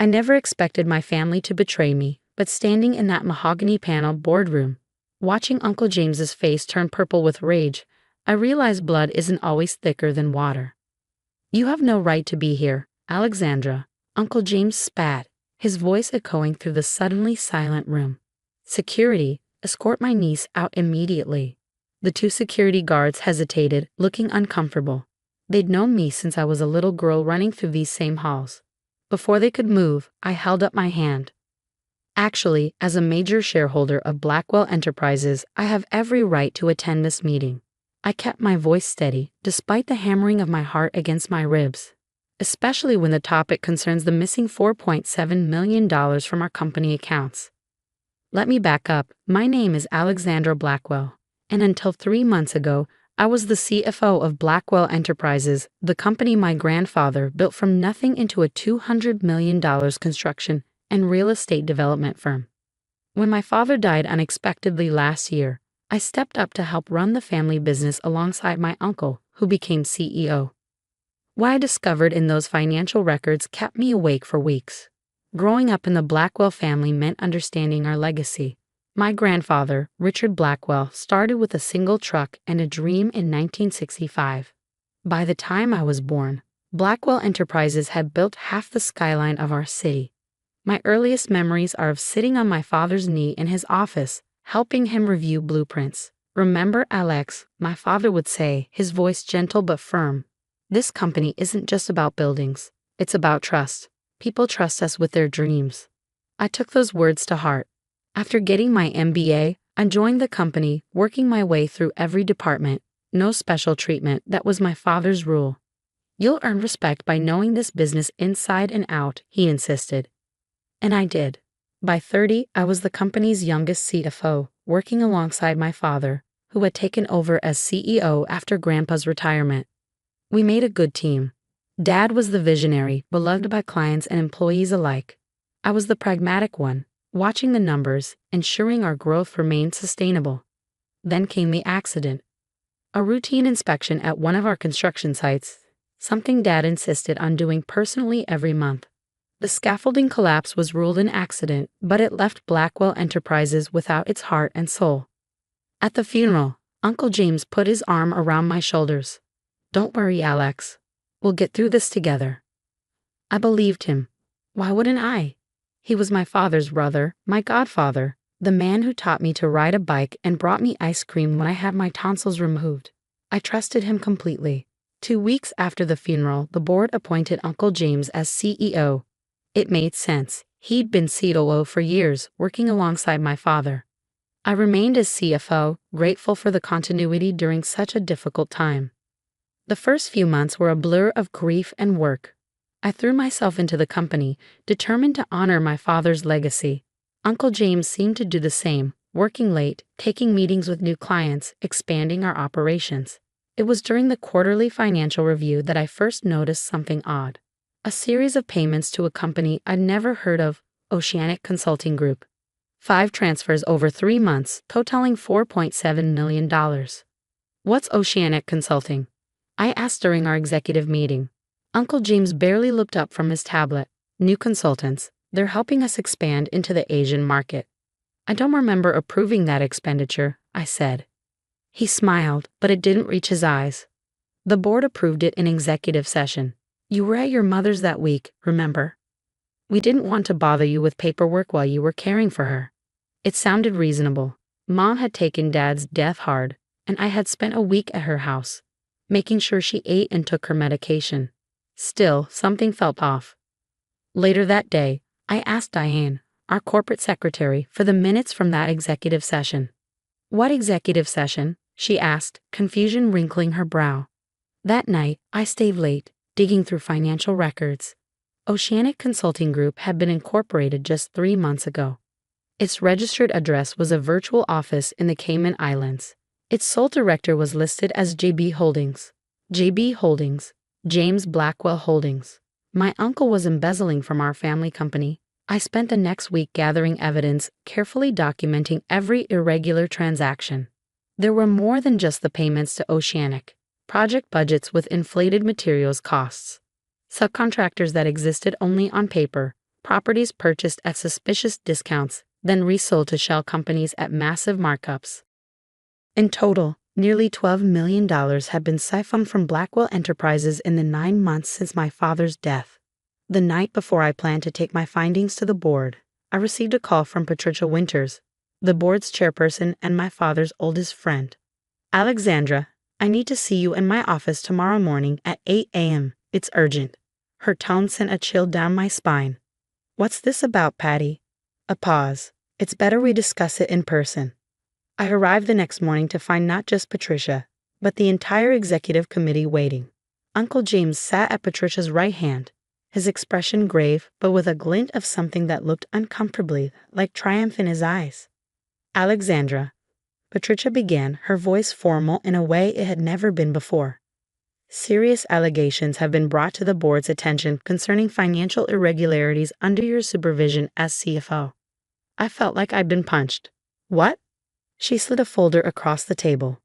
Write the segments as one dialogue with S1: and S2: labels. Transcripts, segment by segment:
S1: I never expected my family to betray me, but standing in that mahogany panel boardroom, watching Uncle James's face turn purple with rage, I realized blood isn't always thicker than water. "You have no right to be here, Alexandra," Uncle James spat, his voice echoing through the suddenly silent room. "Security, escort my niece out immediately." The two security guards hesitated, looking uncomfortable. They'd known me since I was a little girl running through these same halls. Before they could move, I held up my hand. "Actually, as a major shareholder of Blackwell Enterprises, I have every right to attend this meeting." I kept my voice steady, despite the hammering of my heart against my ribs, especially when the topic concerns the missing $4.7 million from our company accounts. Let me back up. My name is Alexandra Blackwell, and until 3 months ago, I was the CFO of Blackwell Enterprises, the company my grandfather built from nothing into a $200 million construction and real estate development firm. When my father died unexpectedly last year, I stepped up to help run the family business alongside my uncle, who became CEO. What I discovered in those financial records kept me awake for weeks. Growing up in the Blackwell family meant understanding our legacy. My grandfather, Richard Blackwell, started with a single truck and a dream in 1965. By the time I was born, Blackwell Enterprises had built half the skyline of our city. My earliest memories are of sitting on my father's knee in his office, helping him review blueprints. "Remember, Alex," my father would say, his voice gentle but firm. "This company isn't just about buildings. It's about trust. People trust us with their dreams." I took those words to heart. After getting my MBA, I joined the company, working my way through every department. No special treatment, that was my father's rule. "You'll earn respect by knowing this business inside and out," he insisted. And I did. By 30, I was the company's youngest CFO, working alongside my father, who had taken over as CEO after Grandpa's retirement. We made a good team. Dad was the visionary, beloved by clients and employees alike. I was the pragmatic one, watching the numbers, ensuring our growth remained sustainable. Then came the accident. A routine inspection at one of our construction sites, something Dad insisted on doing personally every month. The scaffolding collapse was ruled an accident, but it left Blackwell Enterprises without its heart and soul. At the funeral, Uncle James put his arm around my shoulders. "Don't worry, Alex. We'll get through this together." I believed him. Why wouldn't I? He was my father's brother, my godfather, the man who taught me to ride a bike and brought me ice cream when I had my tonsils removed. I trusted him completely. 2 weeks after the funeral, the board appointed Uncle James as CEO. It made sense. He'd been COO for years, working alongside my father. I remained as CFO, grateful for the continuity during such a difficult time. The first few months were a blur of grief and work. I threw myself into the company, determined to honor my father's legacy. Uncle James seemed to do the same, working late, taking meetings with new clients, expanding our operations. It was during the quarterly financial review that I first noticed something odd. A series of payments to a company I'd never heard of, Oceanic Consulting Group. 5 transfers over 3 months, totaling $4.7 million. "What's Oceanic Consulting?" I asked during our executive meeting. Uncle James barely looked up from his tablet. "New consultants. They're helping us expand into the Asian market." "I don't remember approving that expenditure," I said. He smiled, but it didn't reach his eyes. "The board approved it in executive session. You were at your mother's that week, remember? We didn't want to bother you with paperwork while you were caring for her." It sounded reasonable. Mom had taken Dad's death hard, and I had spent a week at her house, making sure she ate and took her medication. Still, something felt off. Later that day, I asked Diane, our corporate secretary, for the minutes from that executive session. "What executive session?" she asked, confusion wrinkling her brow. That night, I stayed late, digging through financial records. Oceanic Consulting Group had been incorporated just 3 months ago. Its registered address was a virtual office in the Cayman Islands. Its sole director was listed as JB Holdings. JB Holdings, James Blackwell Holdings. My uncle was embezzling from our family company. I spent the next week gathering evidence, carefully documenting every irregular transaction. There were more than just the payments to Oceanic. Project budgets with inflated materials costs. Subcontractors that existed only on paper, properties purchased at suspicious discounts, then resold to shell companies at massive markups. In total, nearly $12 million had been siphoned from Blackwell Enterprises in the 9 months since my father's death. The night before I planned to take my findings to the board, I received a call from Patricia Winters, the board's chairperson and my father's oldest friend. "Alexandra, I need to see you in my office tomorrow morning at 8 a.m. It's urgent." Her tone sent a chill down my spine. "What's this about, Patty?" A pause. "It's better we discuss it in person." I arrived the next morning to find not just Patricia, but the entire executive committee waiting. Uncle James sat at Patricia's right hand, his expression grave but with a glint of something that looked uncomfortably like triumph in his eyes. "Alexandra," Patricia began, her voice formal in a way it had never been before. "Serious allegations have been brought to the board's attention concerning financial irregularities under your supervision as CFO." I felt like I'd been punched. "What?" She slid a folder across the table.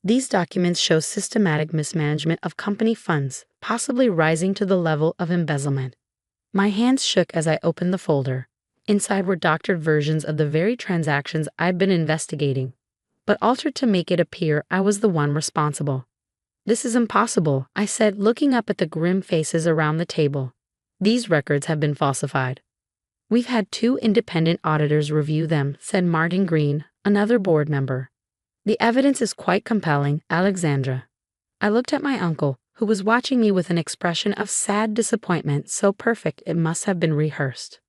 S1: "These documents show systematic mismanagement of company funds, possibly rising to the level of embezzlement." My hands shook as I opened the folder. Inside were doctored versions of the very transactions I'd been investigating, but altered to make it appear I was the one responsible. "This is impossible," I said, looking up at the grim faces around the table. "These records have been falsified." "We've had 2 independent auditors review them," said Martin Green, another board member. "The evidence is quite compelling, Alexandra." I looked at my uncle, who was watching me with an expression of sad disappointment so perfect it must have been rehearsed.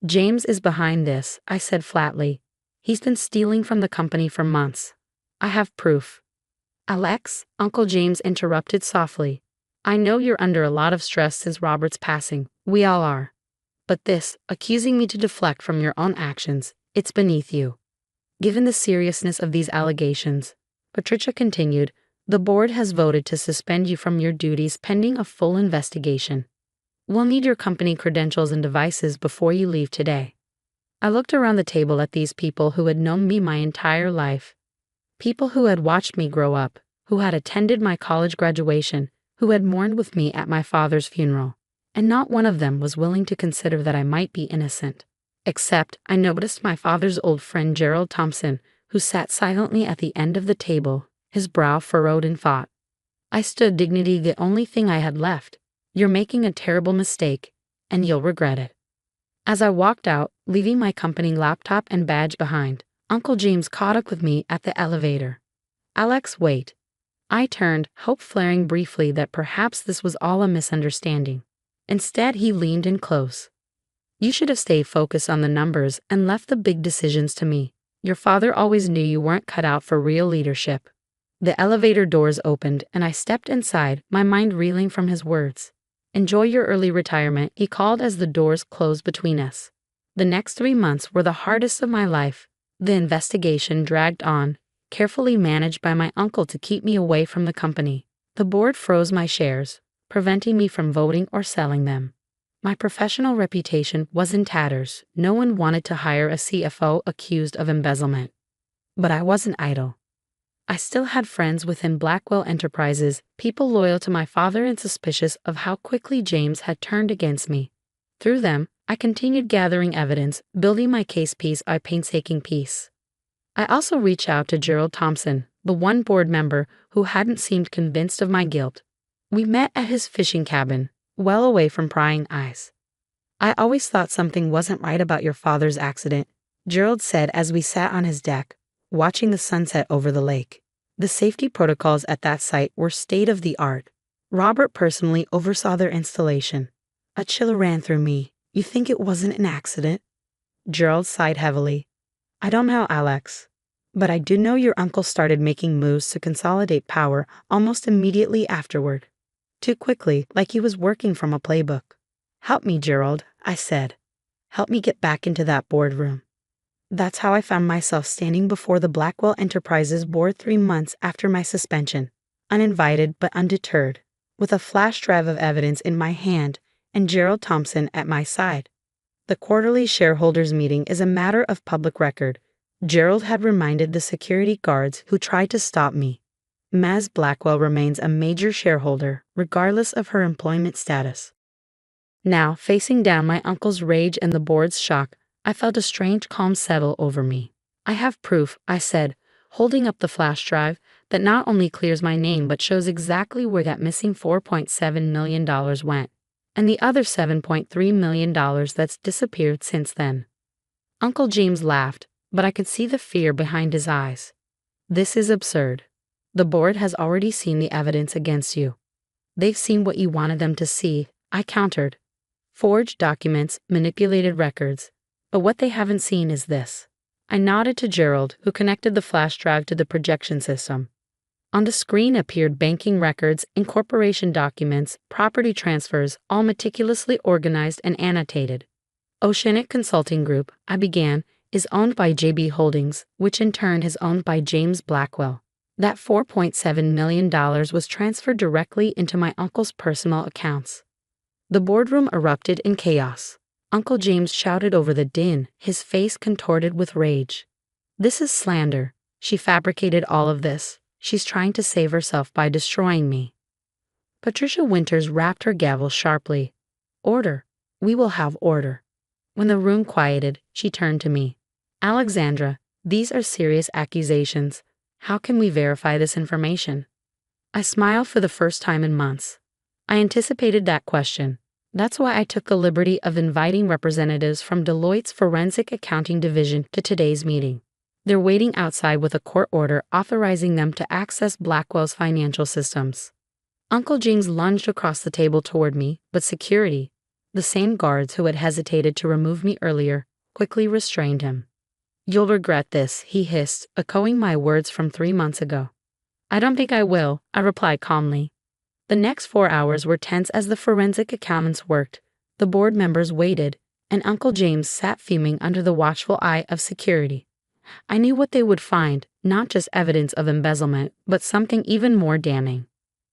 S1: "James is behind this," I said flatly. "He's been stealing from the company for months. I have proof." "Alex," Uncle James interrupted softly, "I know you're under a lot of stress since Robert's passing. We all are. But this, accusing me to deflect from your own actions, it's beneath you." Given the seriousness of these allegations, Patricia continued, "the board has voted to suspend you from your duties pending a full investigation. We'll need your company credentials and devices before you leave today." I looked around the table at these people who had known me my entire life. People who had watched me grow up, who had attended my college graduation, who had mourned with me at my father's funeral. And not one of them was willing to consider that I might be innocent. Except I noticed my father's old friend Gerald Thompson, who sat silently at the end of the table, his brow furrowed in thought. I stood, dignity the only thing I had left. "You're making a terrible mistake, and you'll regret it." As I walked out, leaving my company laptop and badge behind, Uncle James caught up with me at the elevator. "Alex, wait." I turned, hope flaring briefly that perhaps this was all a misunderstanding. Instead, he leaned in close. "You should have stayed focused on the numbers and left the big decisions to me. Your father always knew you weren't cut out for real leadership." The elevator doors opened and I stepped inside, my mind reeling from his words. "Enjoy your early retirement," he called as the doors closed between us. The next 3 months were the hardest of my life. The investigation dragged on, carefully managed by my uncle to keep me away from the company. The board froze my shares, preventing me from voting or selling them. My professional reputation was in tatters. No one wanted to hire a CFO accused of embezzlement. But I wasn't idle. I still had friends within Blackwell Enterprises, people loyal to my father and suspicious of how quickly James had turned against me. Through them, I continued gathering evidence, building my case piece by painstaking piece. I also reached out to Gerald Thompson, the one board member who hadn't seemed convinced of my guilt. We met at his fishing cabin, well away from prying eyes. "I always thought something wasn't right about your father's accident," Gerald said as we sat on his deck, watching the sunset over the lake. The safety protocols at that site were state-of-the-art. Robert personally oversaw their installation. A chill ran through me. "You think it wasn't an accident?" Gerald sighed heavily. "I don't know, Alex. But I do know your uncle started making moves to consolidate power almost immediately afterward. Too quickly, like he was working from a playbook." "Help me, Gerald," I said. "Help me get back into that boardroom." That's how I found myself standing before the Blackwell Enterprises board 3 months after my suspension, uninvited but undeterred, with a flash drive of evidence in my hand and Gerald Thompson at my side. The quarterly shareholders meeting is a matter of public record. Gerald had reminded the security guards who tried to stop me. Maz Blackwell remains a major shareholder, regardless of her employment status. Now, facing down my uncle's rage and the board's shock, I felt a strange calm settle over me. I have proof, I said, holding up the flash drive, that not only clears my name but shows exactly where that missing $4.7 million went, and the other $7.3 million that's disappeared since then. Uncle James laughed, but I could see the fear behind his eyes. This is absurd. The board has already seen the evidence against you. They've seen what you wanted them to see, I countered. Forged documents, manipulated records. But what they haven't seen is this. I nodded to Gerald, who connected the flash drive to the projection system. On the screen appeared banking records, incorporation documents, property transfers, all meticulously organized and annotated. Oceanic Consulting Group, I began, is owned by JB Holdings, which in turn is owned by James Blackwell. That $4.7 million was transferred directly into my uncle's personal accounts. The boardroom erupted in chaos. Uncle James shouted over the din, his face contorted with rage. This is slander. She fabricated all of this. She's trying to save herself by destroying me. Patricia Winters rapped her gavel sharply. Order. We will have order. When the room quieted, she turned to me. Alexandra, these are serious accusations. How can we verify this information? I smiled for the first time in months. I anticipated that question. That's why I took the liberty of inviting representatives from Deloitte's Forensic Accounting Division to today's meeting. They're waiting outside with a court order authorizing them to access Blackwell's financial systems. Uncle James lunged across the table toward me, but security, the same guards who had hesitated to remove me earlier, quickly restrained him. You'll regret this, he hissed, echoing my words from 3 months ago. I don't think I will, I replied calmly. The next 4 hours were tense as the forensic accountants worked, the board members waited, and Uncle James sat fuming under the watchful eye of security. I knew what they would find, not just evidence of embezzlement, but something even more damning.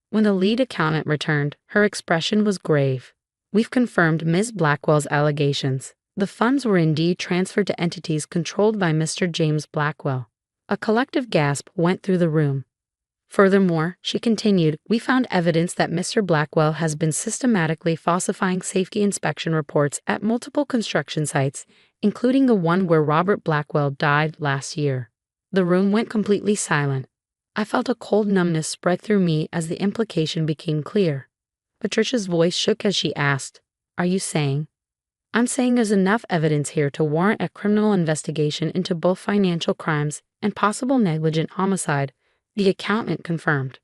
S1: When the lead accountant returned, her expression was grave. We've confirmed Ms. Blackwell's allegations. The funds were indeed transferred to entities controlled by Mr. James Blackwell. A collective gasp went through the room. Furthermore, she continued, we found evidence that Mr. Blackwell has been systematically falsifying safety inspection reports at multiple construction sites, including the one where Robert Blackwell died last year. The room went completely silent. I felt a cold numbness spread through me as the implication became clear. Patricia's voice shook as she asked, Are you saying? I'm saying there's enough evidence here to warrant a criminal investigation into both financial crimes and possible negligent homicide, the accountant confirmed.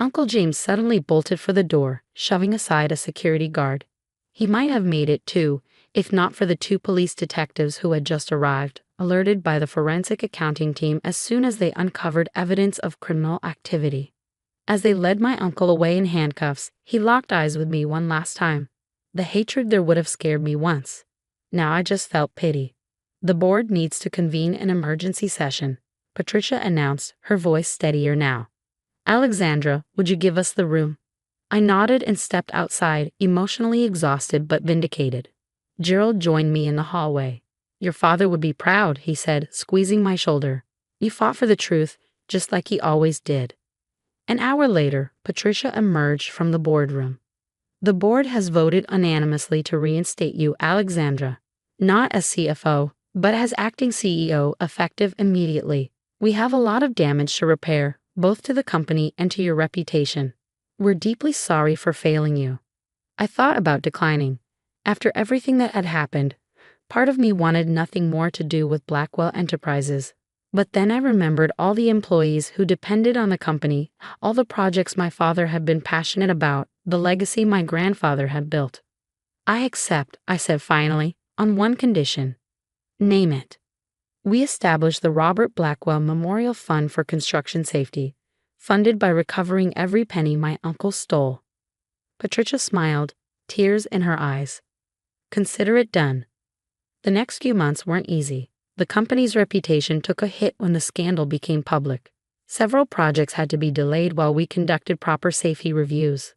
S1: Uncle James suddenly bolted for the door, shoving aside a security guard. He might have made it too, if not for the 2 police detectives who had just arrived, alerted by the forensic accounting team as soon as they uncovered evidence of criminal activity. As they led my uncle away in handcuffs, he locked eyes with me one last time. The hatred there would have scared me once. Now I just felt pity. The board needs to convene an emergency session, Patricia announced, her voice steadier now. Alexandra, would you give us the room? I nodded and stepped outside, emotionally exhausted but vindicated. Gerald joined me in the hallway. Your father would be proud, he said, squeezing my shoulder. You fought for the truth, just like he always did. An hour later, Patricia emerged from the boardroom. The board has voted unanimously to reinstate you, Alexandra, not as CFO, but as acting CEO, effective immediately. We have a lot of damage to repair, both to the company and to your reputation. We're deeply sorry for failing you. I thought about declining. After everything that had happened, part of me wanted nothing more to do with Blackwell Enterprises. But then I remembered all the employees who depended on the company, all the projects my father had been passionate about, the legacy my grandfather had built. I accept, I said finally, on one condition. Name it. We established the Robert Blackwell Memorial Fund for Construction Safety, funded by recovering every penny my uncle stole. Patricia smiled, tears in her eyes. Consider it done. The next few months weren't easy. The company's reputation took a hit when the scandal became public. Several projects had to be delayed while we conducted proper safety reviews.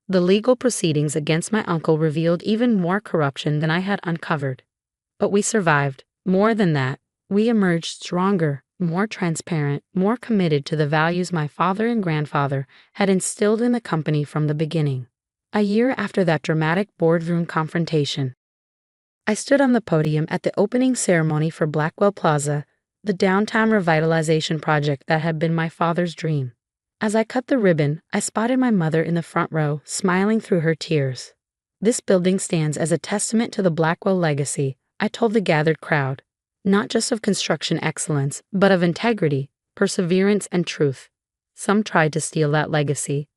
S1: The legal proceedings against my uncle revealed even more corruption than I had uncovered. But we survived. More than that, we emerged stronger, more transparent, more committed to the values my father and grandfather had instilled in the company from the beginning. A year after that dramatic boardroom confrontation, I stood on the podium at the opening ceremony for Blackwell Plaza, the downtown revitalization project that had been my father's dream. As I cut the ribbon, I spotted my mother in the front row, smiling through her tears. "This building stands as a testament to the Blackwell legacy," I told the gathered crowd. "Not just of construction excellence, but of integrity, perseverance, and truth." Some tried to steal that legacy,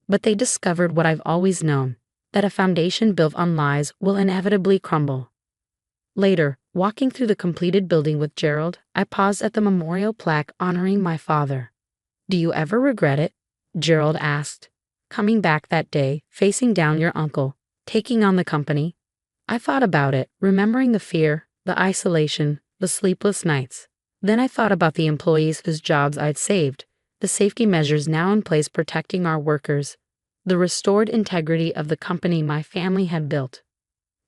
S1: but they discovered what I've always known, that a foundation built on lies will inevitably crumble. Later, walking through the completed building with Gerald, I paused at the memorial plaque honoring my father. "Do you ever regret it?" Gerald asked. "Coming back that day, facing down your uncle, taking on the company?" I thought about it, remembering the fear, the isolation, the sleepless nights. Then I thought about the employees whose jobs I'd saved, the safety measures now in place protecting our workers, the restored integrity of the company my family had built.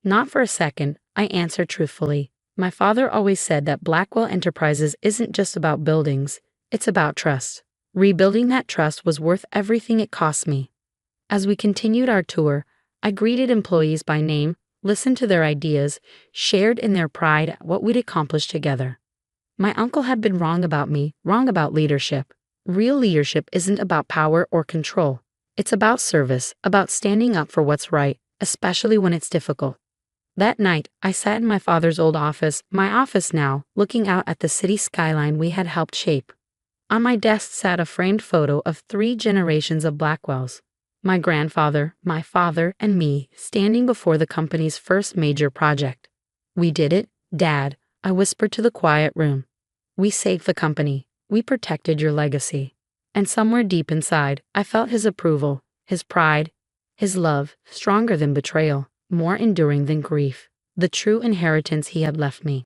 S1: Not for a second, I answered truthfully. My father always said that Blackwell Enterprises isn't just about buildings, it's about trust. Rebuilding that trust was worth everything it cost me. As we continued our tour, I greeted employees by name, listened to their ideas, shared in their pride at what we'd accomplished together. My uncle had been wrong about me, wrong about leadership. Real leadership isn't about power or control. It's about service, about standing up for what's right, especially when it's difficult. That night, I sat in my father's old office, my office now, looking out at the city skyline we had helped shape. On my desk sat a framed photo of 3 generations of Blackwells. My grandfather, my father, and me, standing before the company's first major project. "We did it, Dad," I whispered to the quiet room. "We saved the company. We protected your legacy." And somewhere deep inside, I felt his approval, his pride, his love, stronger than betrayal, more enduring than grief, the true inheritance he had left me.